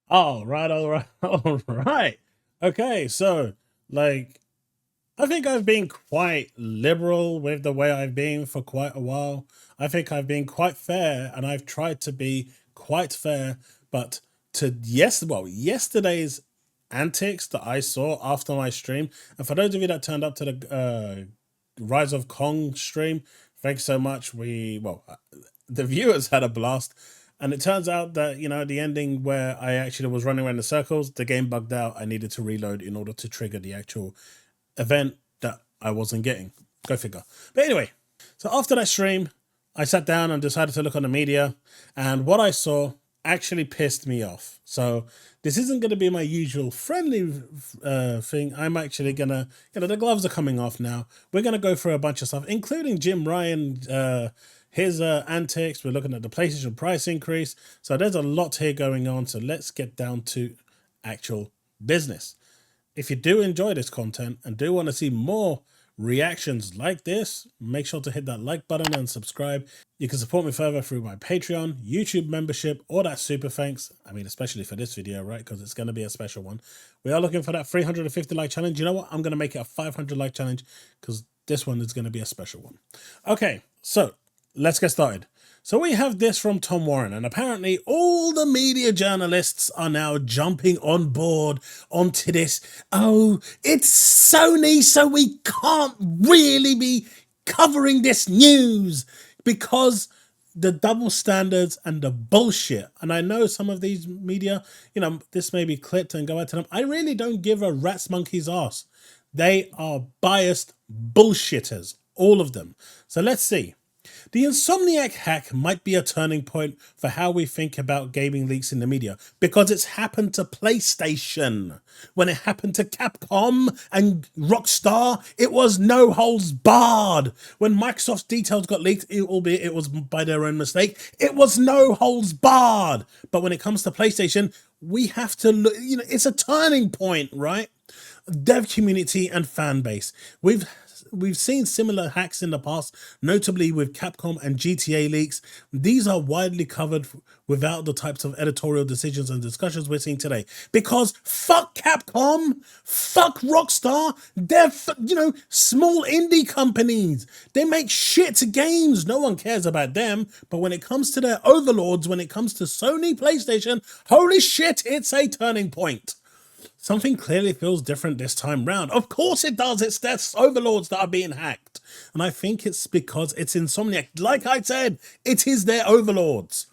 All right, all right, all right. Okay, so like I think I've been quite liberal with the way I've been for quite a while. I think I've been quite fair and I've tried to be quite fair, but yesterday's antics that I saw after my stream, and for those of you that turned up to the Rise of Kong stream, thanks so much. The viewers had a blast. And it turns out that, the ending where I actually was running around in circles, the game bugged out. I needed to reload in order to trigger the actual event that I wasn't getting. Go figure. But anyway, so after that stream, I sat down and decided to look on the media, and what I saw actually pissed me off. So this isn't going to be my usual friendly thing. I'm actually going to, the gloves are coming off now. We're going to go through a bunch of stuff, including Jim Ryan, his antics. We're looking at the PlayStation price increase. So there's a lot here going on. So let's get down to actual business. If you do enjoy this content and do want to see more reactions like this, make sure to hit that like button and subscribe. You can support me further through my Patreon, YouTube membership, or that super thanks. I mean, especially for this video, right? Because it's going to be a special one. We are looking for that 350 like challenge. You know what? I'm going to make it a 500 like challenge because this one is going to be a special one. Okay, so let's get started. So we have this from Tom Warren, and apparently all the media journalists are now jumping on board onto this. Oh, it's Sony, so we can't really be covering this news because the double standards and the bullshit. And I know some of these media, this may be clipped and go out to them. I really don't give a rat's monkey's ass. They are biased bullshitters, all of them. So let's see. The Insomniac hack might be a turning point for how we think about gaming leaks in the media, because it's happened to PlayStation. When it happened to Capcom and Rockstar, it was no holds barred. When Microsoft's details got leaked, albeit it was by their own mistake, it was no holds barred. But when it comes to PlayStation, we have to look, it's a turning point, right? Dev community and fan base. We've seen similar hacks in the past, notably with Capcom and GTA leaks. These are widely covered without the types of editorial decisions and discussions we're seeing today. Because fuck Capcom, fuck Rockstar, they're, small indie companies. They make shit games. No one cares about them. But when it comes to their overlords, when it comes to Sony, PlayStation, holy shit, it's a turning point. Something clearly feels different this time round. Of course it does. It's their overlords that are being hacked. And I think it's because it's Insomniac. Like I said, it is their overlords.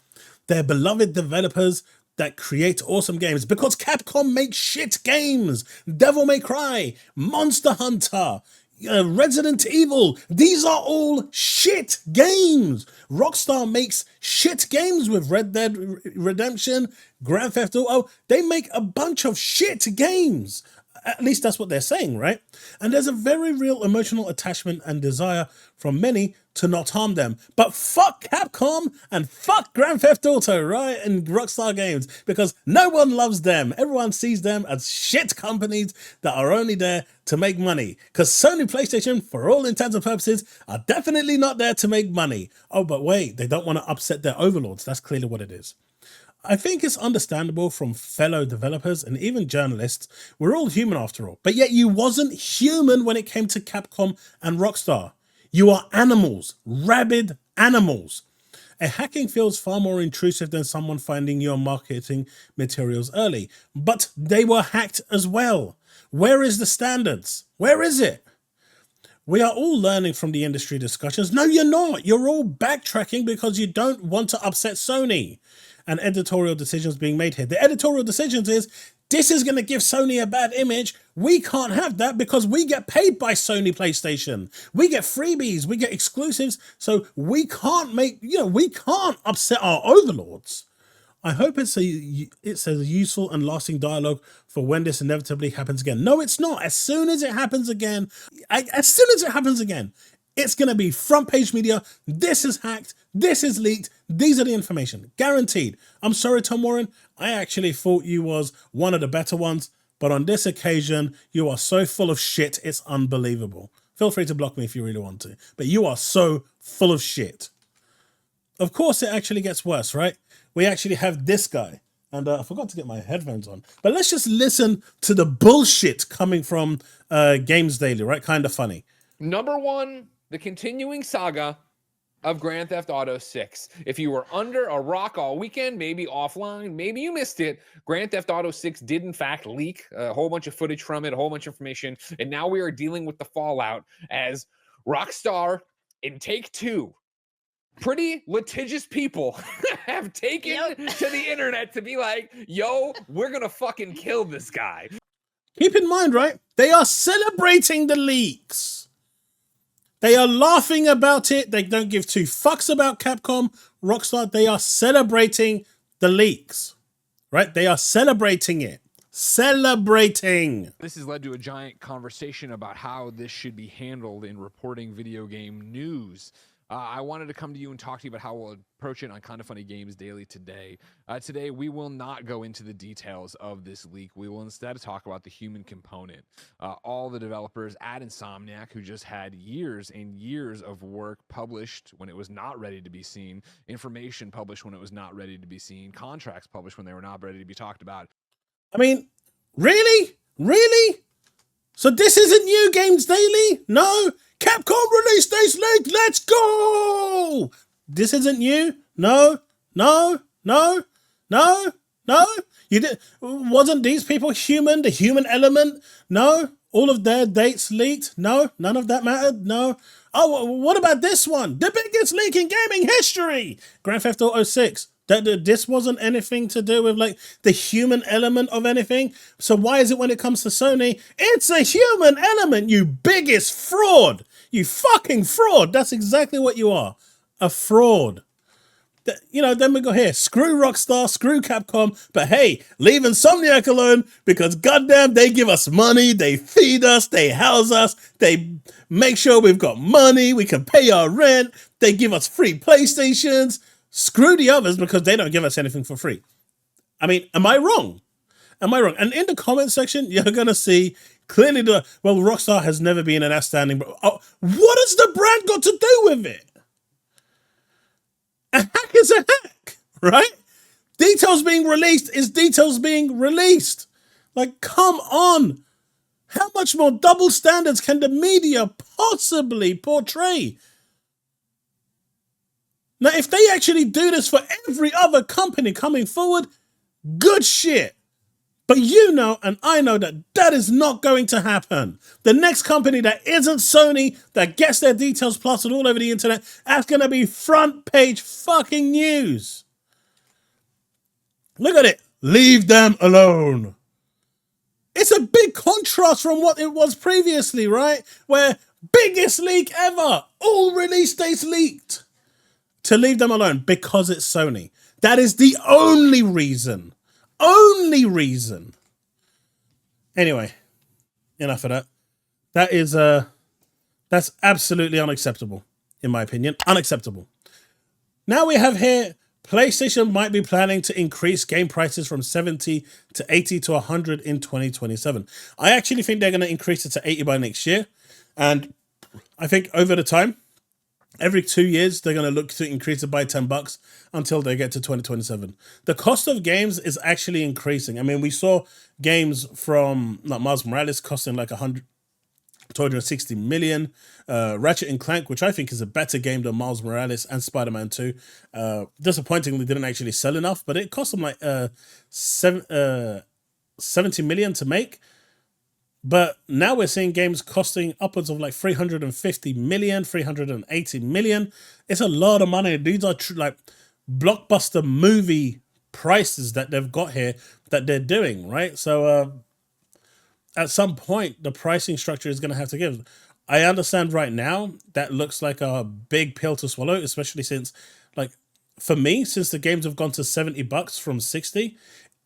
Their beloved developers that create awesome games. Because Capcom makes shit games. Devil May Cry, Monster Hunter, Resident Evil. These are all shit games. Rockstar makes shit games with Red Dead Redemption, Grand Theft Auto. They make a bunch of shit games. At least that's what they're saying, right? And there's a very real emotional attachment and desire from many to not harm them. But fuck Capcom and fuck Grand Theft Auto, right? And Rockstar Games, because no one loves them. Everyone sees them as shit companies that are only there to make money. Because Sony PlayStation, for all intents and purposes, are definitely not there to make money. Oh, but wait, they don't want to upset their overlords. That's clearly what it is. I think it's understandable from fellow developers and even journalists. We're all human after all. But yet you wasn't human when it came to Capcom and Rockstar. You are animals, rabid animals. A hacking feels far more intrusive than someone finding your marketing materials early. But they were hacked as well. Where is the standards? Where is it? We are all learning from the industry discussions. No, you're not. You're all backtracking because you don't want to upset Sony. And editorial decisions being made here. The editorial decisions is, this is going to give Sony a bad image. We can't have that because we get paid by Sony PlayStation. We get freebies, we get exclusives. So we can't we can't upset our overlords. I hope it's a useful and lasting dialogue for when this inevitably happens again. No, it's not. As soon as it happens again, it's going to be front page media. This is hacked. This is leaked. These are the information. Guaranteed. I'm sorry, Tom Warren. I actually thought you was one of the better ones. But on this occasion, you are so full of shit, it's unbelievable. Feel free to block me if you really want to. But you are so full of shit. Of course, it actually gets worse, right? We actually have this guy. And I forgot to get my headphones on. But let's just listen to the bullshit coming from Games Daily, right? Kind of funny. Number one, the continuing saga of Grand Theft Auto 6. If you were under a rock all weekend, maybe offline, maybe you missed it, Grand Theft Auto 6 did in fact leak a whole bunch of footage from it, a whole bunch of information, and now we are dealing with the fallout as Rockstar in Take-Two, pretty litigious people have taken to the internet to be like, yo, we're gonna fucking kill this guy. Keep in mind, right? They are celebrating the leaks. They are laughing about it. They don't give two fucks about Capcom, Rockstar. They are celebrating the leaks, right? They are celebrating it. Celebrating. This has led to a giant conversation about how this should be handled in reporting video game news. I wanted to come to you and talk to you about how we'll approach it on Kind of Funny Games Daily today. Today, we will not go into the details of this leak. We will instead talk about the human component. All the developers at Insomniac who just had years and years of work published when it was not ready to be seen, information published when it was not ready to be seen, contracts published when they were not ready to be talked about. I mean, really? Really? So this isn't new, Games Daily? No? Capcom released this leak. Let's go. This isn't new. No. You did. Wasn't these people human? The human element? No. All of their dates leaked? No. None of that mattered. No. Oh, what about this one? The biggest leak in gaming history. Grand Theft Auto 6. This wasn't anything to do with like the human element of anything. So why is it when it comes to Sony, it's a human element, you biggest fraud. You fucking fraud. That's exactly what you are. A fraud. You know, then we go here. Screw Rockstar, screw Capcom, but hey, leave Insomniac alone because goddamn, they give us money, they feed us, they house us, they make sure we've got money, we can pay our rent, they give us free PlayStations. Screw the others because they don't give us anything for free. I mean, am I wrong? Am I wrong? And in the comment section, you're going to see clearly Rockstar has never been an outstanding. Oh, what has the brand got to do with it? A hack is a hack, right? Details being released is details being released. Like, come on. How much more double standards can the media possibly portray? Now, if they actually do this for every other company coming forward, good shit. But you know, and I know that that is not going to happen. The next company that isn't Sony, that gets their details plastered all over the internet, that's going to be front page fucking news. Look at it. Leave them alone. It's a big contrast from what it was previously, right? Where biggest leak ever, all release dates leaked. To leave them alone because it's Sony. That is the only reason. Only reason. Anyway, enough of that. That's absolutely unacceptable, in my opinion. Unacceptable. Now we have here, PlayStation might be planning to increase game prices from 70 to 80 to 100 in 2027. I actually think they're going to increase it to 80 by next year. And I think over the time, every 2 years, they're going to look to increase it by $10 until they get to 2027. The cost of games is actually increasing. I mean, we saw games from Miles Morales costing like 260 million. Ratchet and Clank, which I think is a better game than Miles Morales and Spider-Man 2. Disappointingly, didn't actually sell enough, but it cost them like 70 million to make. But now we're seeing games costing upwards of like 350 million, 380 million. It's a lot of money. These are like blockbuster movie prices that they've got here that they're doing, right? So at some point, the pricing structure is going to have to give. I understand right now that looks like a big pill to swallow, especially since, like, for me, since the games have gone to $70 from 60,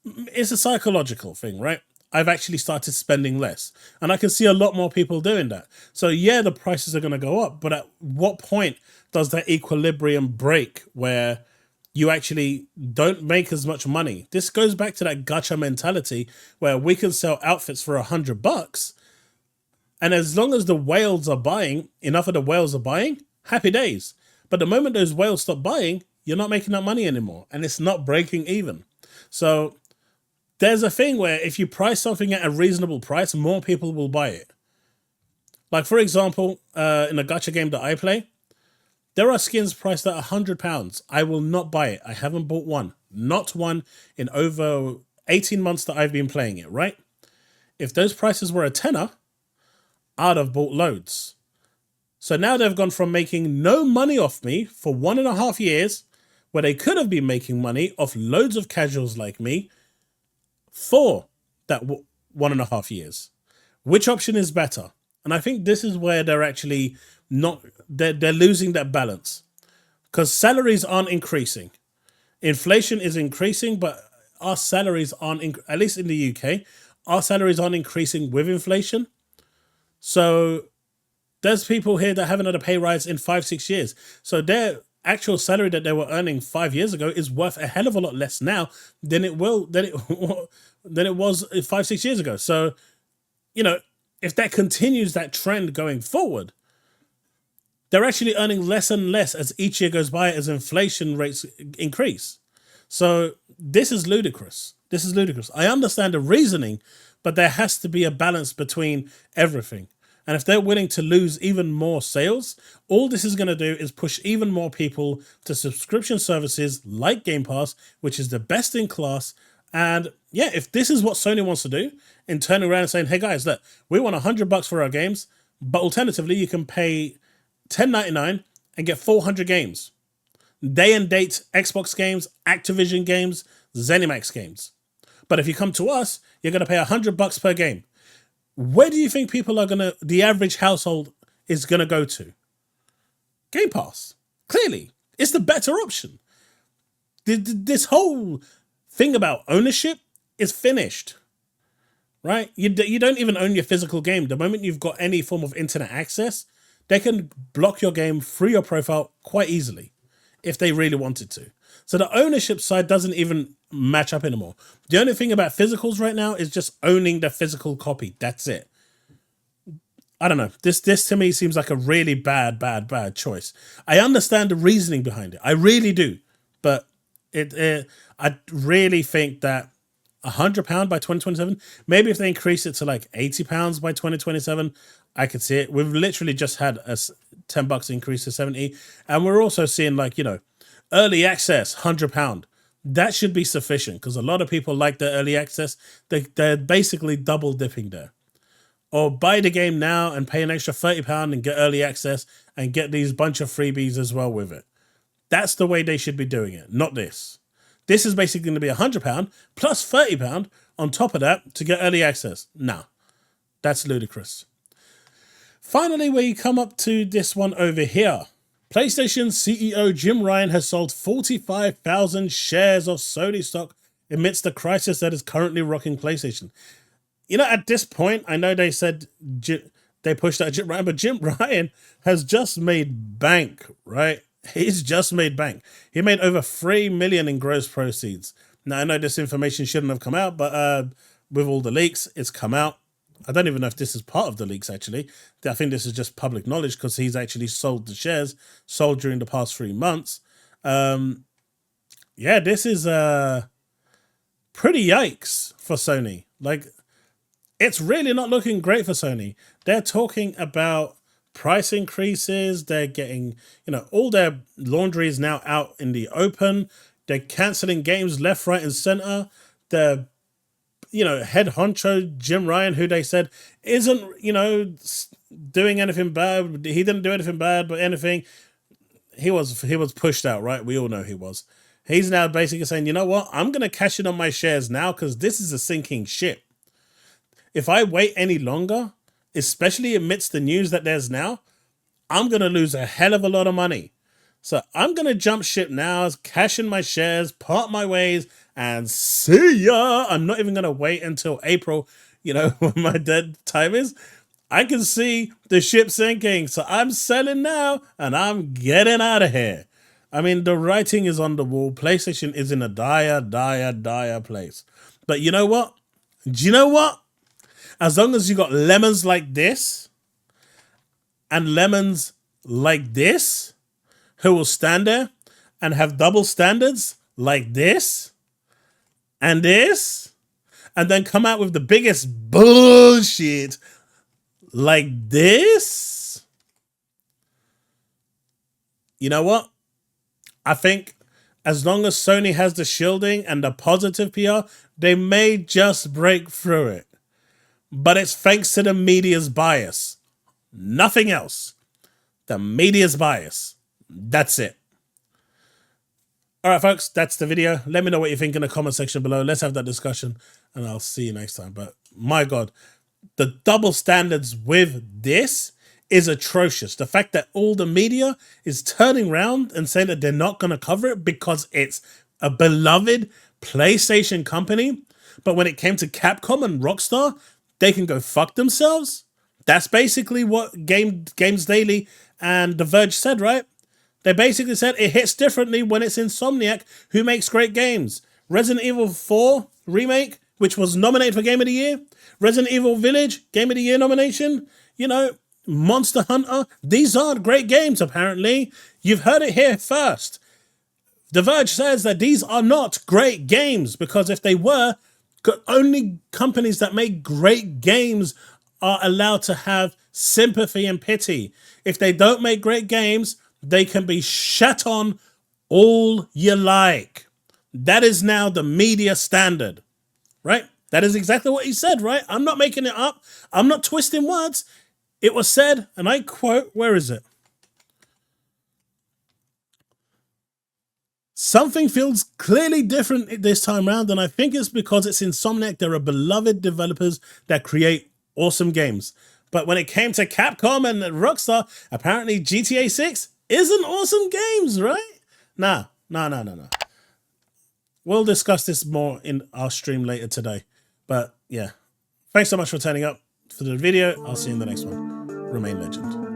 it's a psychological thing, right? I've actually started spending less. And I can see a lot more people doing that. So yeah, the prices are going to go up. But at what point does that equilibrium break where you actually don't make as much money? This goes back to that gacha mentality where we can sell outfits for $100. And as long as the whales are buying, enough of the whales are buying, happy days. But the moment those whales stop buying, you're not making that money anymore. And it's not breaking even. So there's a thing where if you price something at a reasonable price, more people will buy it. Like, for example, in a gacha game that I play, there are skins priced at £100. I will not buy it. I haven't bought one. Not one in over 18 months that I've been playing it, right? If those prices were a tenner, I'd have bought loads. So now they've gone from making no money off me for 1.5 years, where they could have been making money off loads of casuals like me for that 1.5 years. Which option is better? And I think this is where they're actually not, they're losing that balance. Because salaries aren't increasing. Inflation is increasing, but our salaries aren't, at least in the UK, our salaries aren't increasing with inflation. So there's people here that haven't had a pay rise in 5-6 years. So their actual salary that they were earning 5 years ago is worth a hell of a lot less now than it was 5-6 years ago. So, you know, if that continues that trend going forward, they're actually earning less and less as each year goes by as inflation rates increase. So this is ludicrous. This is ludicrous. I understand the reasoning, but there has to be a balance between everything. And if they're willing to lose even more sales, all this is going to do is push even more people to subscription services like Game Pass, which is the best in class. And yeah, if this is what Sony wants to do, in turning around and saying, hey guys, look, we want $100 for our games, but alternatively, you can pay $10.99 and get 400 games. Day and date Xbox games, Activision games, ZeniMax games. But if you come to us, you're going to pay $100 per game. Where do you think people are going to, the average household is going to go to? Game Pass. Clearly, it's the better option. This whole thing about ownership is finished, right? You don't even own your physical game. The moment you've got any form of internet access, they can block your game, free your profile quite easily if they really wanted to. So the ownership side doesn't even match up anymore. The only thing about physicals right now is just owning the physical copy. That's it. I don't know. This to me seems like a really bad choice. I understand the reasoning behind it. I really do. But I really think that £100 by 2027, maybe if they increase it to like £80 by 2027, I could see it. We've literally just had a $10 increase to 70, and we're also seeing, like, you know, early access £100. That should be sufficient because a lot of people like the early access. They're basically double dipping there. Or buy the game now and pay an extra £30 and get early access and get these bunch of freebies as well with it. That's the way they should be doing it, not this. This is basically going to be £100 plus £30 on top of that to get early access. No, that's ludicrous. Finally, we come up to this one over here. PlayStation CEO Jim Ryan has sold 45,000 shares of Sony stock amidst the crisis that is currently rocking PlayStation. You know, at this point, I know they said they pushed out Jim Ryan, but Jim Ryan has just made bank, right? He's just made bank. He made over $3 million in gross proceeds. Now, I know this information shouldn't have come out, but with all the leaks, it's come out. I don't even know if this is part of the leaks, actually. I think this is just public knowledge because he's actually sold the shares, sold during the past 3 months. Yeah, this is pretty yikes for Sony. Like, it's really not looking great for Sony. They're talking about price increases. They're getting, you know, all their laundry is now out in the open. They're canceling games left, right, and center. They're, you know, head honcho Jim Ryan, who they said isn't, you know, doing anything bad. He didn't do anything bad, but anything. He was pushed out, right? We all know he was. He's now basically saying, you know what? I'm going to cash in on my shares now because this is a sinking ship. If I wait any longer, especially amidst the news that there's now, I'm going to lose a hell of a lot of money. So I'm going to jump ship now, cash in my shares, part my ways, and see ya. I'm not even going to wait until April, you know, when my dead time is. I can see the ship sinking, so I'm selling now, and I'm getting out of here. I mean, the writing is on the wall. PlayStation is in a dire place. But you know what? Do you know what? As long as you got lemons like this and lemons like this, who will stand there and have double standards like this and this, and then come out with the biggest bullshit like this? You know what? I think as long as Sony has the shielding and the positive PR, they may just break through it. But it's thanks to the media's bias. Nothing else. The media's bias. That's it. All right, folks, that's the video. Let me know what you think in the comment section below. Let's have that discussion, and I'll see you next time. But my God, the double standards with this is atrocious. The fact that all the media is turning around and saying that they're not going to cover it because it's a beloved PlayStation company. But when it came to Capcom and Rockstar, they can go fuck themselves. That's basically what Games Daily and The Verge said, right? They basically said it hits differently when it's Insomniac, who makes great games. Resident Evil 4 Remake, which was nominated for Game of the Year. Resident Evil Village, Game of the Year nomination. You know, Monster Hunter. These aren't great games, apparently. You've heard it here first. The Verge says that these are not great games, because if they were, only companies that make great games are allowed to have sympathy and pity. If they don't make great games, they can be shat on all you like. That is now the media standard, right? That is exactly what he said, right? I'm not making it up. I'm not twisting words. It was said, and I quote, where is it? Something feels clearly different this time around, and I think it's because it's Insomniac. They're a beloved developers that create awesome games. But when it came to Capcom and Rockstar, apparently GTA 6 isn't awesome games, right? Nah. We'll discuss this more in our stream later today. But yeah, thanks so much for turning up for the video. I'll see you in the next one. Remain legend.